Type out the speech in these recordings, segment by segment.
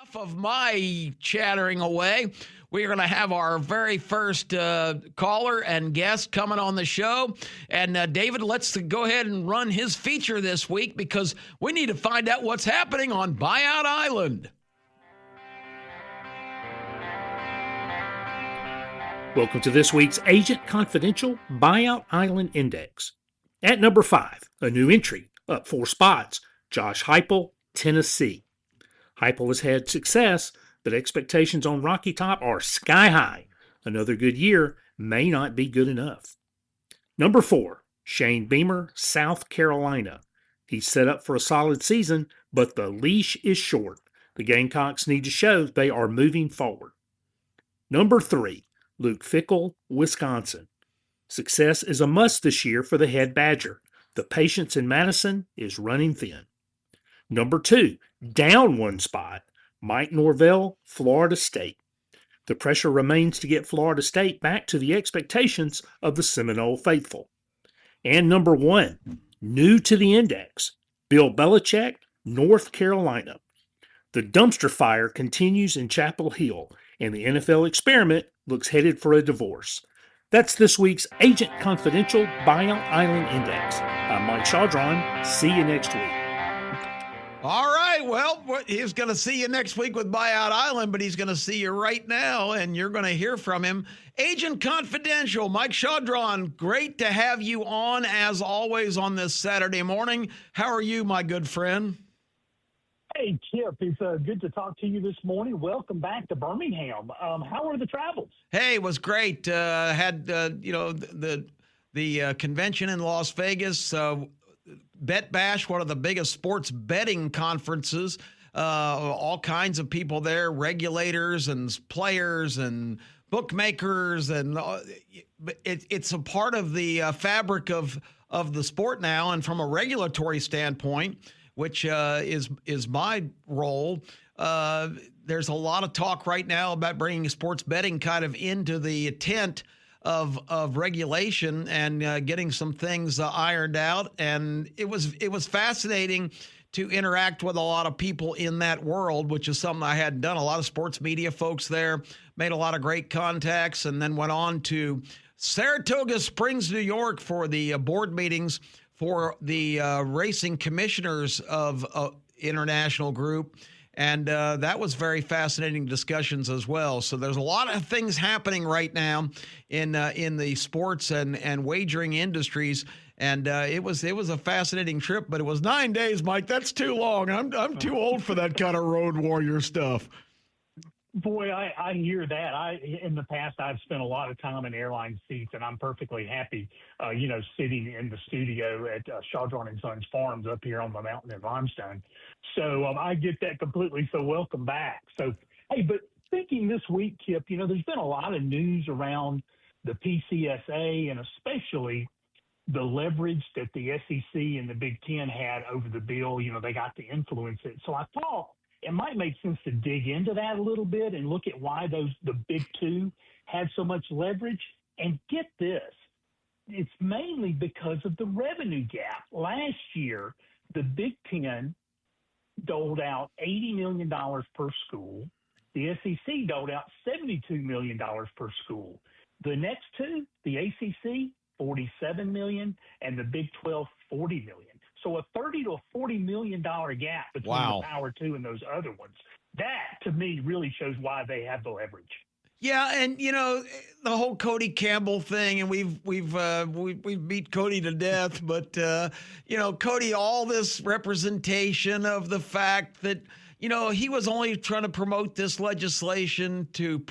enough of my chattering away. We're going to have our very first caller and guest coming on the show. And David, let's go ahead and run his feature this week because we need to find out what's happening on Buyout Island. Welcome to this week's Agent Confidential Buyout Island Index. At number 5, a new entry, up 4 spots, Josh Heupel, Tennessee. Heupel has had success, but expectations on Rocky Top are sky high. Another good year may not be good enough. Number 4, Shane Beamer, South Carolina. He's set up for a solid season, but the leash is short. The Gamecocks need to show they are moving forward. Number 3, Luke Fickell, Wisconsin. Success is a must this year for the head Badger. The patience in Madison is running thin. Number 2, down 1 spot, Mike Norvell, Florida State. The pressure remains to get Florida State back to the expectations of the Seminole faithful. And number 1, new to the index, Bill Belichick, North Carolina. The dumpster fire continues in Chapel Hill, and the NFL experiment looks headed for a divorce. That's this week's Agent Confidential Buyout Island Index. I'm Mike Chaudron. See you next week. All right, well, he's going to see you next week with Buyout Island, but he's going to see you right now, and you're going to hear from him. Agent Confidential, Mike Chaudron, great to have you on, as always, on this Saturday morning. How are you, my good friend? Hey, Kip, it's good to talk to you this morning. Welcome back to Birmingham. How are the travels? Hey, it was great. Had, the convention in Las Vegas, Bet Bash, one of the biggest sports betting conferences, all kinds of people there, regulators and players and bookmakers, and it's a part of the fabric of the sport now. And from a regulatory standpoint, which is my role, there's a lot of talk right now about bringing sports betting kind of into the tent of regulation and getting some things ironed out. And it was fascinating to interact with a lot of people in that world, which is something I hadn't done. A lot of sports media folks there, made a lot of great contacts, and then went on to Saratoga Springs, New York for the board meetings for the Racing Commissioners of International Group. And that was very fascinating discussions as well. So there's a lot of things happening right now in the sports and wagering industries. And it was a fascinating trip, but it was 9 days, Mike. That's too long. I'm too old for that kind of road warrior stuff. Boy, I hear that. In the past, I've spent a lot of time in airline seats, and I'm perfectly happy, sitting in the studio at Chaudron and Sons Farms up here on the mountain in Limestone. So I get that completely. So welcome back. So, hey, but thinking this week, Kip, there's been a lot of news around the PCSA and especially the leverage that the SEC and the Big Ten had over the bill. They got to influence it. So I thought it might make sense to dig into that a little bit and look at why the big two had so much leverage. And get this, it's mainly because of the revenue gap. Last year, the Big Ten doled out $80 million per school. The SEC doled out $72 million per school. The next two, the ACC, $47 million, and the Big 12, $40 million. So a $30 to $40 million gap between the Power Two and those other ones. That, to me, really shows why they have the leverage. Yeah, and the whole Cody Campbell thing, and we've beat Cody to death, but Cody, all this representation of the fact that he was only trying to promote this legislation to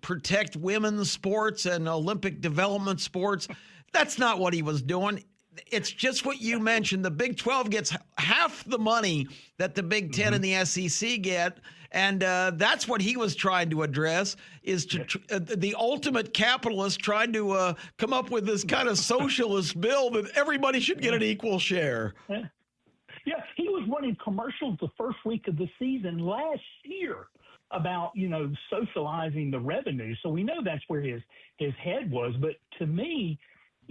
protect women's sports and Olympic development sports. That's not what he was doing. It's just what you mentioned. The Big 12 gets half the money that the Big 10 and the SEC get, and that's what he was trying to address, is the ultimate capitalist trying to come up with this kind of socialist bill that everybody should get an equal share. Yeah, he was running commercials the first week of the season last year about, socializing the revenue. So we know that's where his head was. But to me,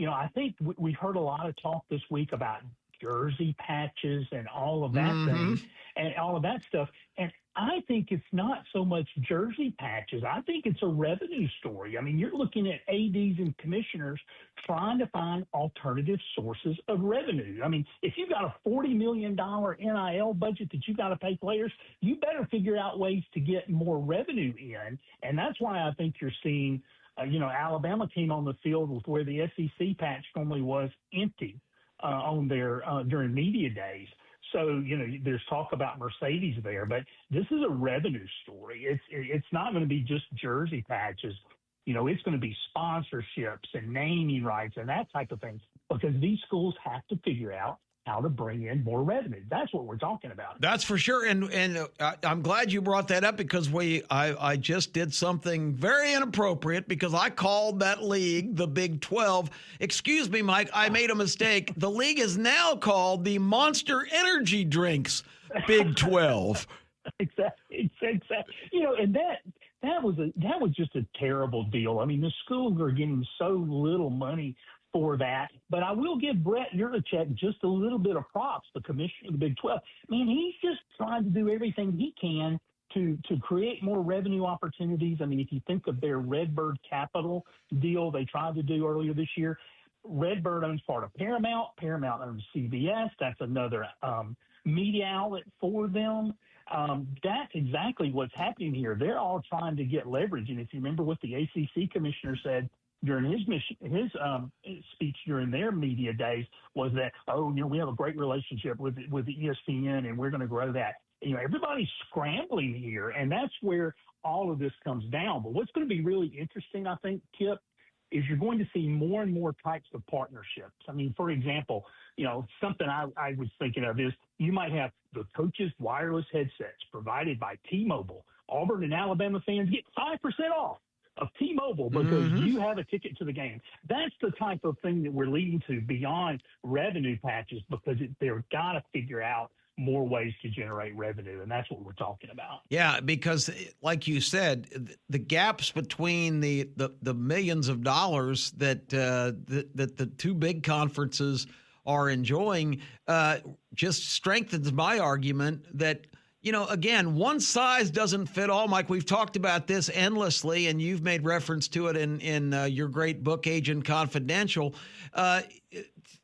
I think we heard a lot of talk this week about jersey patches and all of that thing and all of that stuff. And I think it's not so much jersey patches. I think it's a revenue story. I mean, you're looking at ADs and commissioners trying to find alternative sources of revenue. I mean, if you've got a $40 million NIL budget that you got to pay players, you better figure out ways to get more revenue in. And that's why I think you're seeing, Alabama came on the field with where the SEC patch normally was empty on their during media days. So, there's talk about Mercedes there, but this is a revenue story. It's not going to be just jersey patches. It's going to be sponsorships and naming rights and that type of thing, because these schools have to figure out how to bring in more revenue. That's what we're talking about. That's for sure. And I'm glad you brought that up, because I just did something very inappropriate, because I called that league the Big 12. Excuse me, Mike, I made a mistake. The league is now called the Monster Energy Drinks Big 12. Exactly. And that was just a terrible deal. I mean, the schools are getting so little money for that. But I will give Brett Yurchek just a little bit of props, the commissioner of the Big 12. Man, he's just trying to do everything he can to create more revenue opportunities. I mean, if you think of their Redbird Capital deal they tried to do earlier this year, Redbird owns part of Paramount. Paramount owns CBS. That's another media outlet for them. That's exactly what's happening here. They're all trying to get leverage. And if you remember what the ACC commissioner said during his speech during their media days, was that, we have a great relationship with ESPN and we're going to grow that. Everybody's scrambling here, and that's where all of this comes down. But what's going to be really interesting, I think, Kip, is you're going to see more and more types of partnerships. I mean, for example, something I was thinking of is you might have the coaches' wireless headsets provided by T-Mobile. Auburn and Alabama fans get 5% off of T-Mobile because you have a ticket to the game. That's the type of thing that we're leading to beyond revenue patches, because they've got to figure out more ways to generate revenue, and that's what we're talking about. Yeah, because like you said, the gaps between the millions of dollars that the two big conferences are enjoying just strengthens my argument that, again, one size doesn't fit all. Mike, we've talked about this endlessly, and you've made reference to it in your great book, Agent Confidential.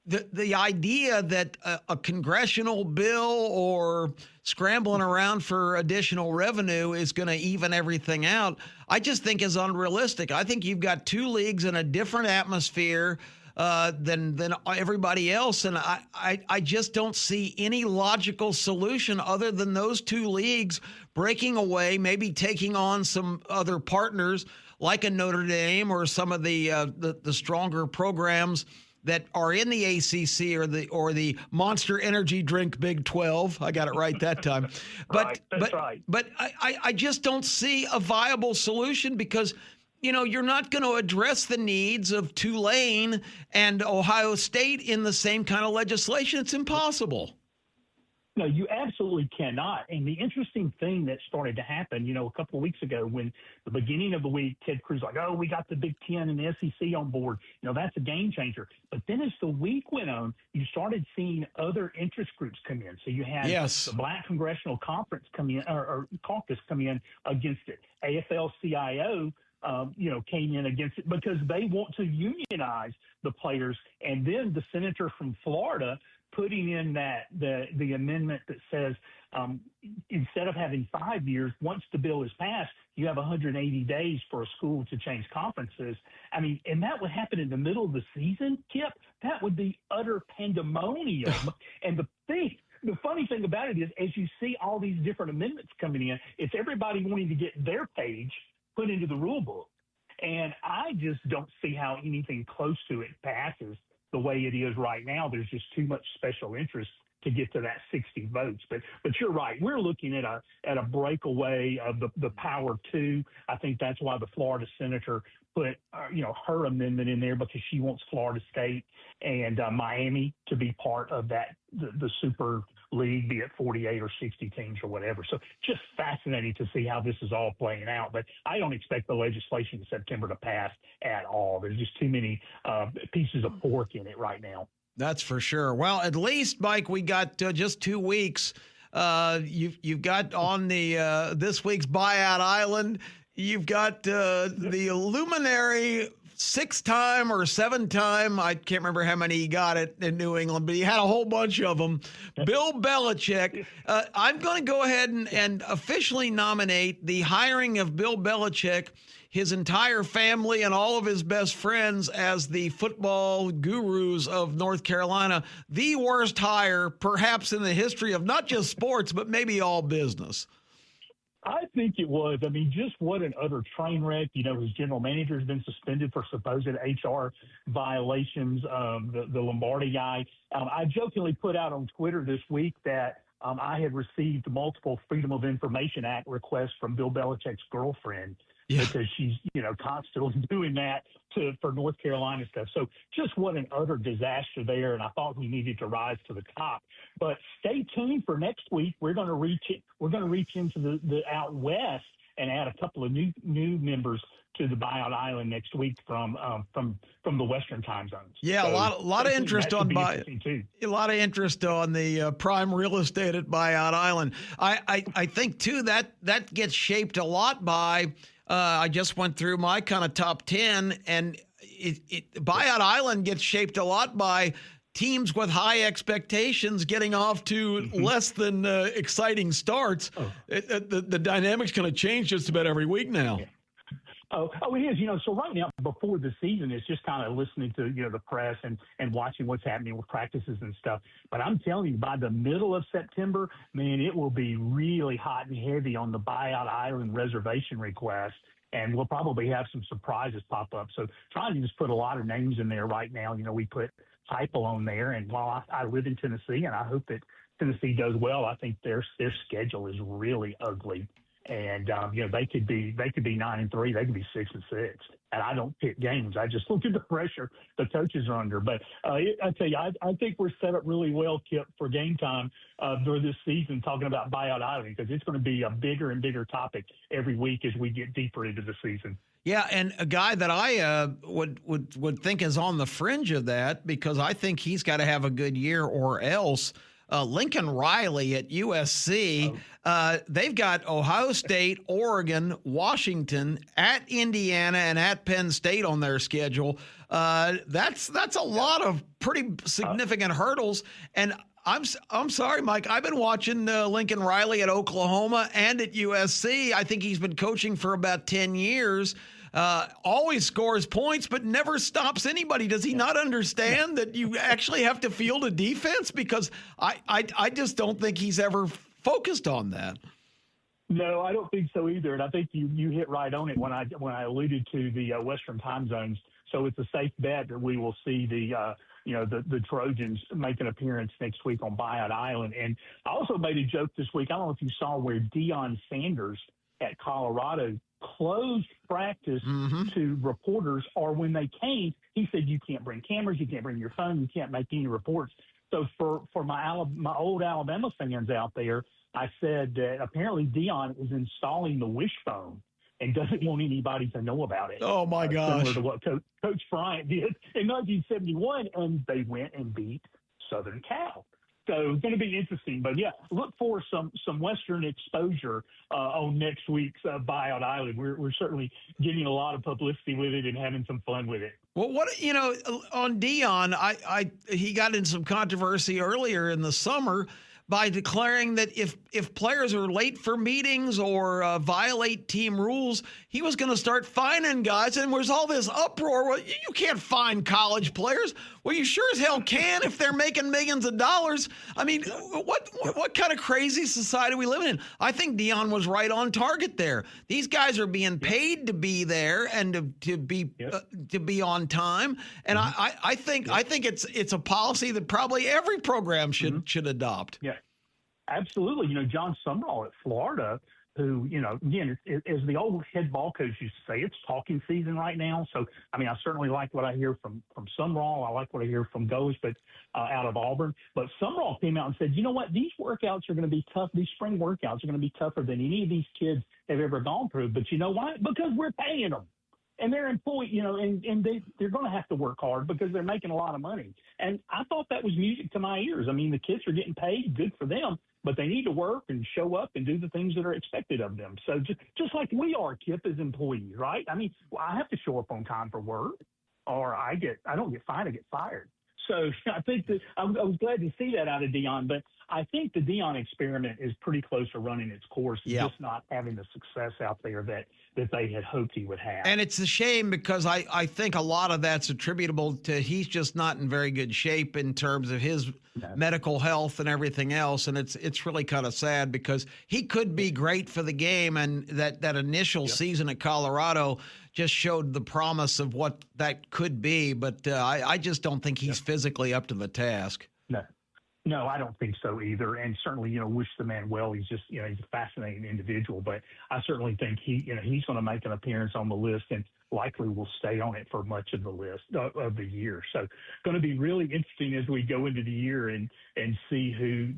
The idea that a congressional bill or scrambling around for additional revenue is going to even everything out, I just think is unrealistic. I think you've got two leagues in a different atmosphere than everybody else. And I just don't see any logical solution other than those two leagues breaking away, maybe taking on some other partners like a Notre Dame or some of the stronger programs that are in the ACC or the Monster Energy Drink Big 12. I got it right that time. But I just don't see a viable solution, because you're not going to address the needs of Tulane and Ohio State in the same kind of legislation. It's impossible. No, you absolutely cannot. And the interesting thing that started to happen, a couple of weeks ago, when the beginning of the week, Ted Cruz like, we got the Big Ten and the SEC on board. That's a game changer. But then as the week went on, you started seeing other interest groups come in. So you had the Black Congressional Conference come in, or caucus come in against it. AFL-CIO came in against it because they want to unionize the players. And then the senator from Florida putting in the amendment that says instead of having 5 years, once the bill is passed, you have 180 days for a school to change conferences. I mean, and that would happen in the middle of the season, Kip. That would be utter pandemonium. And the funny thing about it is, as you see all these different amendments coming in, it's everybody wanting to get their page put into the rule book. And I just don't see how anything close to it passes the way it is right now. There's just too much special interest to get to that 60 votes. But you're right. We're looking at a breakaway of the power two. I think that's why the Florida senator put her amendment in there, because she wants Florida State and Miami to be part of that the super league, be it 48 or 60 teams or whatever. So just fascinating to see how this is all playing out. But I don't expect the legislation in September to pass at all. There's just too many pieces of pork in it right now. That's for sure. Well, at least, Mike, we got just 2 weeks You've got on the this week's Buyout Island. You've got the luminary 6-time or 7-time, I can't remember how many he got it in New England, but he had a whole bunch of them. Bill Belichick. I'm going to go ahead and officially nominate the hiring of Bill Belichick, his entire family, and all of his best friends as the football gurus of North Carolina. The worst hire, perhaps, in the history of not just sports, but maybe all business. I think it was. I mean, just what an utter train wreck. You know, his general manager has been suspended for supposed HR violations. The Lombardi guy. I jokingly put out on Twitter this week that I had received multiple Freedom of Information Act requests from Bill Belichick's girlfriend. Yeah. Because she's, constantly doing that for North Carolina stuff. So just what an utter disaster there. And I thought we needed to rise to the top. But stay tuned for next week. We're going to reach into the out west and add a couple of new members to the Buyout Island next week from the Western time zones. Yeah, so a lot of interest on a lot of interest on the prime real estate at Buyout Island. I think too that gets shaped a lot by. I just went through my kind of top 10, and Buyout Island gets shaped a lot by teams with high expectations getting off to less than exciting starts. The dynamic's going to change just about every week now. Yeah. Oh, it is. So right now, before the season, it's just kind of listening to, the press and watching what's happening with practices and stuff. But I'm telling you, by the middle of September, man, it will be really hot and heavy on the Buyout Island reservation request. And we'll probably have some surprises pop up. So trying to just put a lot of names in there right now. We put Heupel on there. And while I live in Tennessee, and I hope that Tennessee does well, I think their schedule is really ugly. And they could be 9-3, they could be 6-6. And I don't pick games. I just look at the pressure the coaches are under. But I tell you, I think we're set up really well, Kip, for game time during this season, talking about Buyout Island, because it's going to be a bigger and bigger topic every week as we get deeper into the season. Yeah, and a guy that I would think is on the fringe of that, because I think he's got to have a good year or else. Lincoln Riley at USC. They've got Ohio State, Oregon, Washington, at Indiana, and at Penn State on their schedule. That's a lot of pretty significant hurdles. And I'm sorry, Mike. I've been watching Lincoln Riley at Oklahoma and at USC. I think he's been coaching for about 10 years. Always scores points, but never stops anybody. Does he not understand that you actually have to field a defense? Because I just don't think he's ever focused on that. No, I don't think so either. And I think you hit right on it when I alluded to the Western time zones. So it's a safe bet that we will see the Trojans make an appearance next week on Buyout Island. And I also made a joke this week. I don't know if you saw where Deion Sanders at Colorado closed practice to reporters, or when they came, he said, you can't bring cameras, you can't bring your phone, you can't make any reports. So for my old Alabama fans out there, I said that apparently Deion is installing the wishbone and doesn't want anybody to know about it. Oh, my gosh. Similar to what Coach Bryant did in 1971, and they went and beat Southern Cal. So it's going to be interesting. But, yeah, look for some Western exposure on next week's Buyout Island. We're certainly getting a lot of publicity with it and having some fun with it. Well, on Deion, he got in some controversy earlier in the summer by declaring that if players are late for meetings or violate team rules, he was going to start fining guys. And there's all this uproar. Well, you can't fine college players. Well, you sure as hell can if they're making millions of dollars. I mean, what kind of crazy society are we living in? I think Deion was right on target there. These guys are being paid to be there and to be on time. And I think it's a policy that probably every program should adopt. Yeah, absolutely. John Sumrall at Florida, who, again, as the old head ball coach used to say, it's talking season right now. So, I mean, I certainly like what I hear from Sumrall. I like what I hear from Goes, but out of Auburn. But Sumrall came out and said, you know what, these workouts are going to be tough. These spring workouts are going to be tougher than any of these kids have ever gone through. But you know why? Because we're paying them. And they're employed, and they're going to have to work hard because they're making a lot of money. And I thought that was music to my ears. I mean, the kids are getting paid, good for them. but they need to work and show up and do the things that are expected of them. So just like we are, Kip, as employees, right? I mean, I have to show up on time for work, or I don't get fined, I get fired. So I think that I was glad to see that out of Dion, but I think the Dion experiment is pretty close to running its course, just not having the success out there that they had hoped he would have. And it's a shame because I think a lot of that's attributable to he's just not in very good shape in terms of his medical health and everything else. And it's really kind of sad because he could be great for the game. And that initial season at Colorado just showed the promise of what that could be. But I just don't think he's physically up to the task. No, I don't think so either. And certainly, wish the man well. He's just, he's a fascinating individual. But I certainly think he's going to make an appearance on the list and likely will stay on it for much of the list of the year. So going to be really interesting as we go into the year and see who,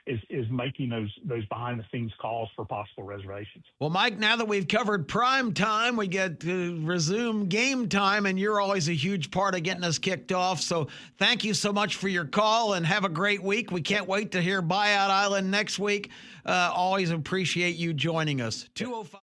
is making those behind the scenes calls for possible reservations. Well, Mike, now that we've covered prime time, we get to resume game time, and you're always a huge part of getting us kicked off. So thank you so much for your call and have a great week. We can't wait to hear Buyout Island next week. Always appreciate you joining us. 205.